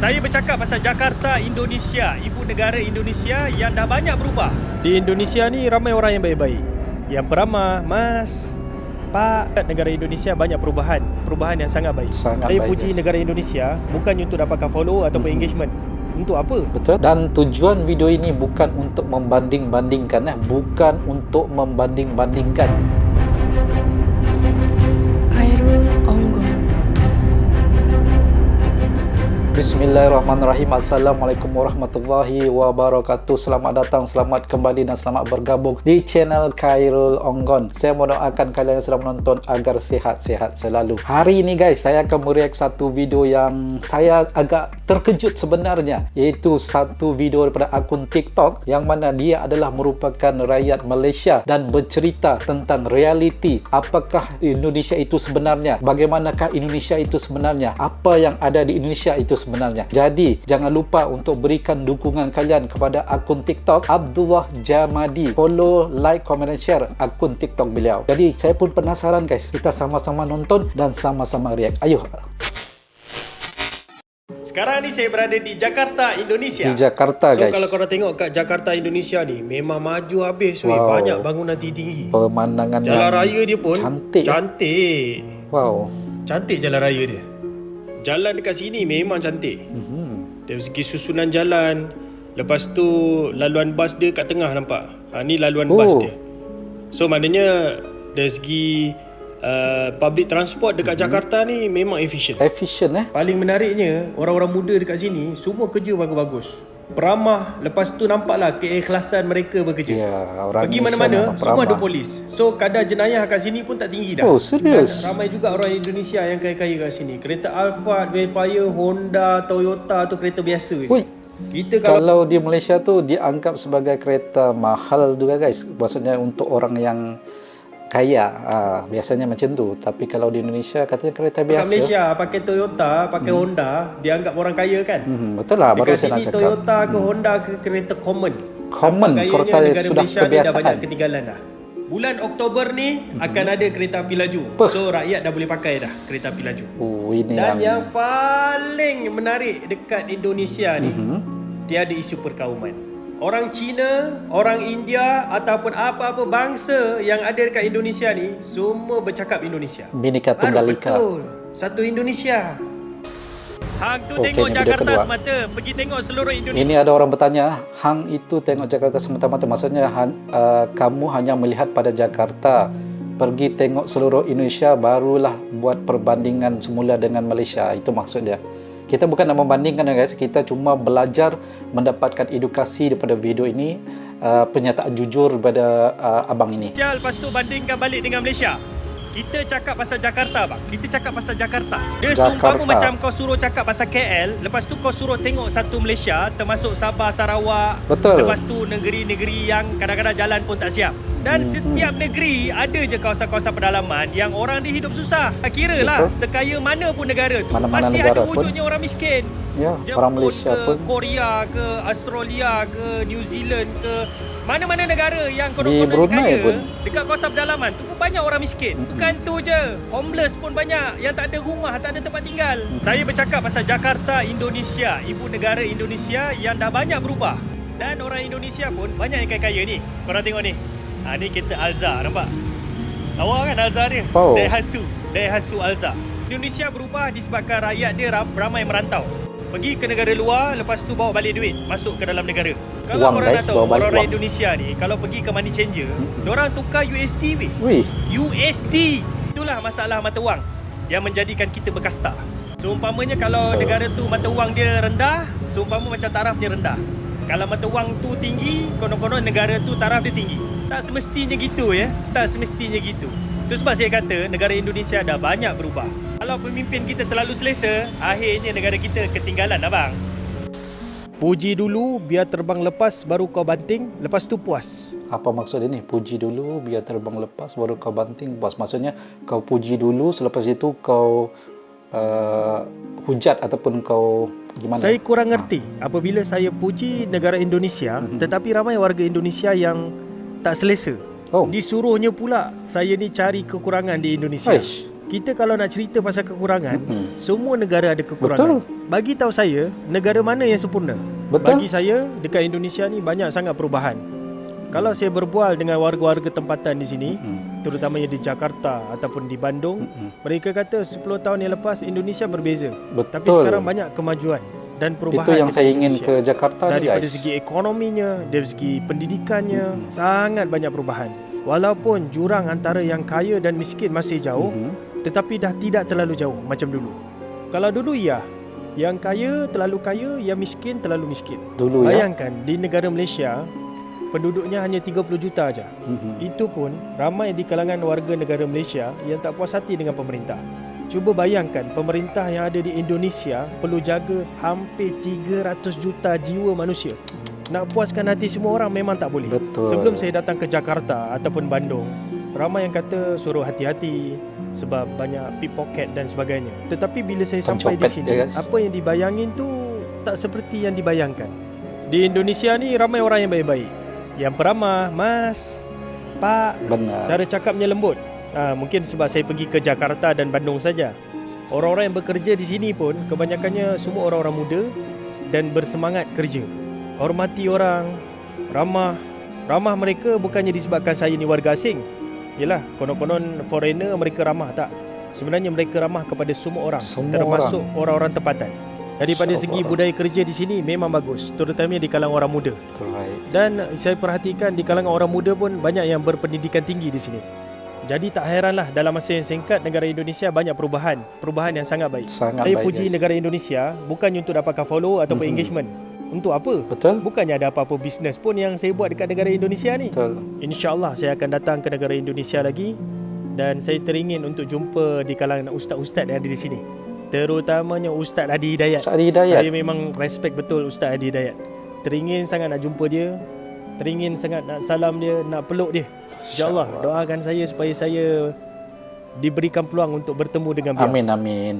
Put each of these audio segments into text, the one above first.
Saya bercakap pasal Jakarta, Indonesia, ibu negara Indonesia yang dah banyak berubah. Di Indonesia ni ramai orang yang baik-baik, yang peramah, mas, pak. Negara Indonesia banyak perubahan yang sangat baik. Saya puji negara Indonesia bukannya untuk dapatkan follow ataupun engagement. Untuk apa? Betul. Dan tujuan video ini bukan untuk membanding-bandingkan, bukan untuk membanding-bandingkan. Khairul Onggon. Bismillahirrahmanirrahim. Assalamualaikum warahmatullahi wabarakatuh. Selamat datang, selamat kembali dan selamat bergabung di channel Khairul Onggon. Saya mendoakan kalian yang sedang menonton agar sehat-sehat selalu. Hari ini guys, saya akan mereact satu video yang saya agak terkejut sebenarnya, iaitu satu video daripada akun TikTok yang mana dia adalah merupakan rakyat Malaysia dan bercerita tentang realiti apakah Indonesia itu sebenarnya, bagaimanakah Indonesia itu sebenarnya, apa yang ada di Indonesia itu sebenarnya. Jadi jangan lupa untuk berikan dukungan kalian kepada akun TikTok Abdullah Jamadi. Follow, like, comment dan share akun TikTok beliau. Jadi saya pun penasaran guys, kita sama-sama nonton dan sama-sama react. Ayo. Sekarang ni saya berada di Jakarta, Indonesia. Di Jakarta guys. So kalau korang tengok kat Jakarta, Indonesia ni memang maju habis. Wow. Banyak bangunan tinggi-tinggi. Pemandangan jalan raya dia pun cantik. Cantik. Wow. Cantik jalan raya dia. Jalan dekat sini memang cantik. Dari segi susunan jalan. Lepas tu laluan bas dia kat tengah nampak. Ni laluan bas dia. So maknanya dari segi public transport dekat Jakarta ni memang efisien. Efisien Paling menariknya, orang-orang muda dekat sini semua kerja bagus-bagus. Peramah, lepas tu nampaklah keikhlasan mereka bekerja. Ya, orang pergi Malaysia mana-mana memang semua ada peramah. polis. So kadar jenayah kat sini pun tak tinggi dah. Oh, serius? Dan ramai juga orang Indonesia yang kaya-kaya kat sini. Kereta Alphard, Wayfire, Honda, Toyota tu kereta biasa je. Ui. Kita Kalau di Malaysia tu dianggap sebagai kereta mahal juga guys. Maksudnya untuk orang yang kaya, biasanya macam tu. Tapi kalau di Indonesia katanya kereta kat biasa. Malaysia pakai Toyota, pakai Honda, dianggap orang kaya kan? Betul lah, baru Dekat saya nak sini cakap. Toyota ke Honda ke kereta common. Common, Nampak kereta gayanya negara sudah Malaysia ni dah banyak kebiasaan. ketinggalan dah. Bulan Oktober ni akan ada kereta api laju. So rakyat dah boleh pakai dah kereta api laju. Ini Dan yang paling menarik dekat Indonesia ni, tiada isu perkauman. Orang Cina, orang India ataupun apa-apa bangsa yang ada dekat Indonesia ni semua bercakap Indonesia. Bhinneka Tunggal Ika. Betul. Satu Indonesia. Hang tu Okey, tengok ni video Jakarta kedua. semata, pergi tengok seluruh Indonesia. Ini ada orang bertanya, hang itu tengok Jakarta semata-mata. Maksudnya kamu hanya melihat pada Jakarta. Pergi tengok seluruh Indonesia barulah buat perbandingan semula dengan Malaysia. Itu maksud dia. Kita bukan nak membandingkan guys, kita cuma belajar mendapatkan edukasi daripada video ini, pernyataan jujur daripada abang ini. Lepas tu bandingkan balik dengan Malaysia. Kita cakap pasal Jakarta bang. Kita cakap pasal Jakarta. Dia sumpah macam kau suruh cakap pasal KL, lepas tu kau suruh tengok satu Malaysia, termasuk Sabah, Sarawak. Betul. Lepas tu negeri-negeri yang kadang-kadang jalan pun tak siap. Dan setiap negeri ada je kawasan-kawasan pedalaman yang orang dia hidup susah. Kira lah sekaya mana pun negara tu, Mana-mana masih negara ada wujudnya orang miskin. Ya, Jepun orang Malaysia ke, pun. Korea ke, Australia ke, New Zealand ke, mana-mana negara yang Di konon-konon Brunei kaya pun. dekat kawasan pedalaman tu pun banyak orang miskin. Bukan tu je, homeless pun banyak yang tak ada rumah, tak ada tempat tinggal. Saya bercakap pasal Jakarta, Indonesia, ibu negara Indonesia yang dah banyak berubah. Dan orang Indonesia pun banyak yang kaya-kaya ni. Korang tengok ni. Ni kereta Alza, nampak? Lawa kan Alza dia? Oh. Daihatsu Alza. Indonesia berubah disebabkan rakyat dia ramai merantau. Pergi ke negara luar, lepas tu bawa balik duit masuk ke dalam negara. Kalau Wang, korang guys, nak tahu, bawa balik orang wang. Indonesia ni kalau pergi ke money changer, diorang tukar USD weh. Wih, USD. Itulah masalah mata wang yang menjadikan kita berkasta. Seumpamanya kalau negara tu mata wang dia rendah, seumpama macam taraf dia rendah. Kalau mata wang tu tinggi, konon-konon negara tu taraf dia tinggi. Tak semestinya gitu ya. Tak semestinya gitu. Itu sebab saya kata negara Indonesia dah banyak berubah. Kalau pemimpin kita terlalu selesa, akhirnya negara kita ketinggalan abang. Puji dulu biar terbang lepas baru kau banting, lepas tu puas. apa maksud ini? Puji dulu biar terbang lepas baru kau banting puas. Maksudnya kau puji dulu, selepas itu kau hujat ataupun kau gimana? Saya kurang ngerti apabila saya puji negara Indonesia, tetapi ramai warga Indonesia yang tak selesa. Oh. Disuruhnya pula saya ni cari kekurangan di Indonesia. Aish. Kita kalau nak cerita pasal kekurangan, semua negara ada kekurangan. Betul. Bagi tahu saya, negara mana yang sempurna? Betul. Bagi saya, dekat Indonesia ni banyak sangat perubahan. Kalau saya berbual dengan warga-warga tempatan di sini, terutamanya di Jakarta ataupun di Bandung, mereka kata 10 tahun yang lepas Indonesia berbeza. Betul. Tapi sekarang banyak kemajuan dan perubahan. Itu yang dekat saya ingin Indonesia. ke Jakarta ni, Daripada guys. segi ekonominya, dari segi pendidikannya, sangat banyak perubahan. Walaupun jurang antara yang kaya dan miskin masih jauh, tetapi dah tidak terlalu jauh macam dulu. Kalau dulu ya, yang kaya terlalu kaya, yang miskin terlalu miskin. Dulu Bayangkan di negara Malaysia, penduduknya hanya 30 juta aja. Itu pun ramai di kalangan warga negara Malaysia yang tak puas hati dengan pemerintah. Cuba bayangkan, pemerintah yang ada di Indonesia perlu jaga hampir 300 juta jiwa manusia. Nak puaskan hati semua orang memang tak boleh. Betul. Sebelum saya datang ke Jakarta ataupun Bandung, ramai yang kata suruh hati-hati sebab banyak pickpocket dan sebagainya. Tetapi bila saya sampai di Pencopet sini, dia, guys. apa yang dibayangin tu tak seperti yang dibayangkan. Di Indonesia ni ramai orang yang baik-baik, yang peramah, mas, pak, Benar. cara cakapnya lembut. Mungkin sebab saya pergi ke Jakarta dan Bandung saja. Orang-orang yang bekerja di sini pun kebanyakannya semua orang-orang muda dan bersemangat kerja. Hormati orang, ramah. Ramah mereka bukannya disebabkan saya ni warga asing. Yelah, konon-konon foreigner mereka ramah, tak. Sebenarnya mereka ramah kepada semua orang, Semua termasuk orang-orang tempatan. Daripada Masya segi Allah. budaya kerja di sini memang bagus, terutamanya di kalangan orang muda. Betul, baik. Dan saya perhatikan di kalangan orang muda pun banyak yang berpendidikan tinggi di sini. Jadi tak heranlah dalam masa yang singkat negara Indonesia banyak perubahan yang sangat baik. Sangat Saya baik, puji guys. negara Indonesia bukannya untuk dapatkan follow ataupun engagement. Untuk apa? Betul. Bukannya ada apa-apa bisnes pun yang saya buat dekat negara Indonesia ni. Betul. InsyaAllah saya akan datang ke negara Indonesia lagi. Dan saya teringin untuk jumpa di kalangan ustaz-ustaz yang ada di sini, terutamanya Ustaz Adi Hidayat. Ustaz Adi Hidayat. Saya memang respect betul Ustaz Adi Hidayat. Teringin sangat nak jumpa dia, teringin sangat nak salam dia, nak peluk dia. InsyaAllah doakan saya supaya saya diberikan peluang untuk bertemu dengan beliau. Amin, amin.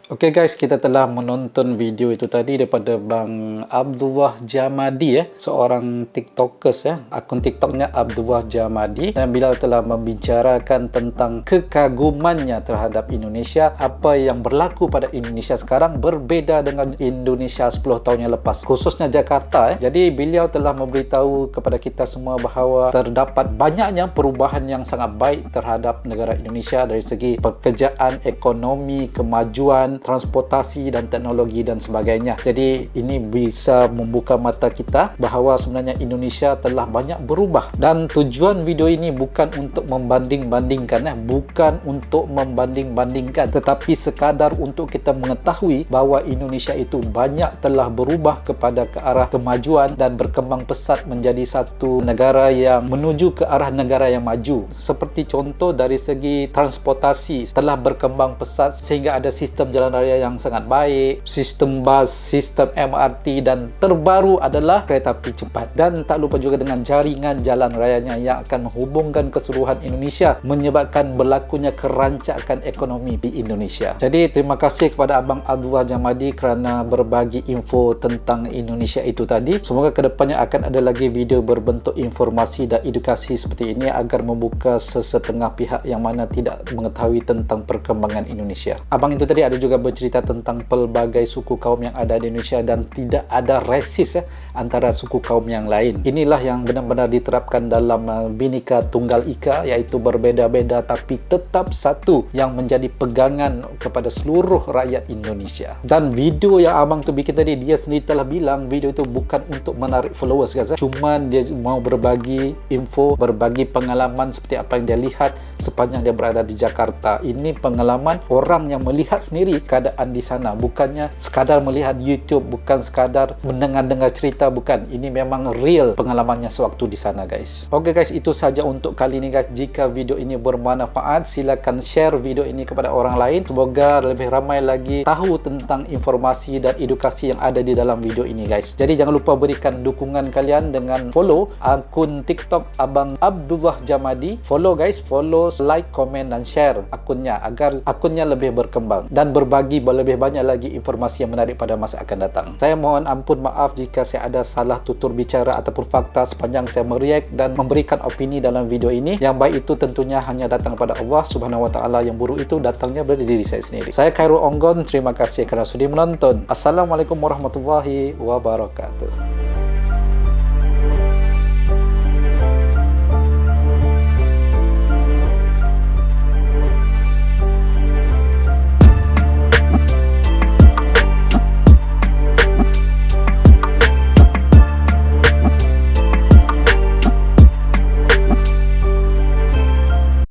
Okey guys, kita telah menonton video itu tadi daripada Bang Abdullah Jamadi, seorang tiktokers, akun tiktoknya Abdullah Jamadi, dan beliau telah membicarakan tentang kekagumannya terhadap Indonesia. Apa yang berlaku pada Indonesia sekarang berbeza dengan Indonesia 10 tahun yang lepas, khususnya Jakarta. Jadi beliau telah memberitahu kepada kita semua bahawa terdapat banyaknya perubahan yang sangat baik terhadap negara Indonesia dari segi pekerjaan, ekonomi, kemajuan, transportasi dan teknologi dan sebagainya. Jadi ini bisa membuka mata kita bahawa sebenarnya Indonesia telah banyak berubah. Dan tujuan video ini bukan untuk membanding-bandingkan, bukan untuk membanding-bandingkan, tetapi sekadar untuk kita mengetahui bahawa Indonesia itu banyak telah berubah kepada ke arah kemajuan dan berkembang pesat menjadi satu negara yang menuju ke arah negara yang maju. Seperti contoh dari segi transportasi telah berkembang pesat sehingga ada sistem jalan raya yang sangat baik, sistem bas, sistem MRT, dan terbaru adalah kereta api cepat. Dan tak lupa juga dengan jaringan jalan rayanya yang akan menghubungkan keseluruhan Indonesia, menyebabkan berlakunya kerancakan ekonomi di Indonesia. Jadi terima kasih kepada Abang Abdullah Jamadi kerana berbagi info tentang Indonesia itu tadi. Semoga kedepannya akan ada lagi video berbentuk informasi dan edukasi seperti ini agar membuka sesetengah pihak yang mana tidak mengetahui tentang perkembangan Indonesia. Abang itu tadi ada juga bercerita tentang pelbagai suku kaum yang ada di Indonesia dan tidak ada rasis antara suku kaum yang lain. Inilah yang benar-benar diterapkan dalam Bhinneka Tunggal Ika, iaitu berbeza-beza tapi tetap satu yang menjadi pegangan kepada seluruh rakyat Indonesia. Dan video yang abang tu bikin tadi, dia sendiri telah bilang video itu bukan untuk menarik followers guys, cuman dia mau berbagi info, berbagi pengalaman seperti apa yang dia lihat sepanjang dia berada di Jakarta. Ini pengalaman orang yang melihat sendiri keadaan di sana, bukannya sekadar melihat YouTube, bukan sekadar mendengar-dengar cerita, bukan. Ini memang real pengalamannya sewaktu di sana guys. Oke guys, itu saja untuk kali ini guys. Jika video ini bermanfaat, silakan share video ini kepada orang lain. Semoga lebih ramai lagi tahu tentang informasi dan edukasi yang ada di dalam video ini guys. Jadi jangan lupa berikan dukungan kalian dengan follow akun TikTok Abang Abdullah Jamadi. Follow guys, follow, like, komen dan share akunnya agar akunnya lebih berkembang dan berbagi berbagi lebih banyak lagi informasi yang menarik pada masa akan datang. Saya mohon ampun maaf jika saya ada salah tutur bicara ataupun fakta sepanjang saya mereact dan memberikan opini dalam video ini. Yang baik itu tentunya hanya datang daripada Allah Subhanahu Wa Taala, yang buruk itu datangnya dari diri saya sendiri. Saya Khairul Onggon, terima kasih kerana sudi menonton. Assalamualaikum warahmatullahi wabarakatuh.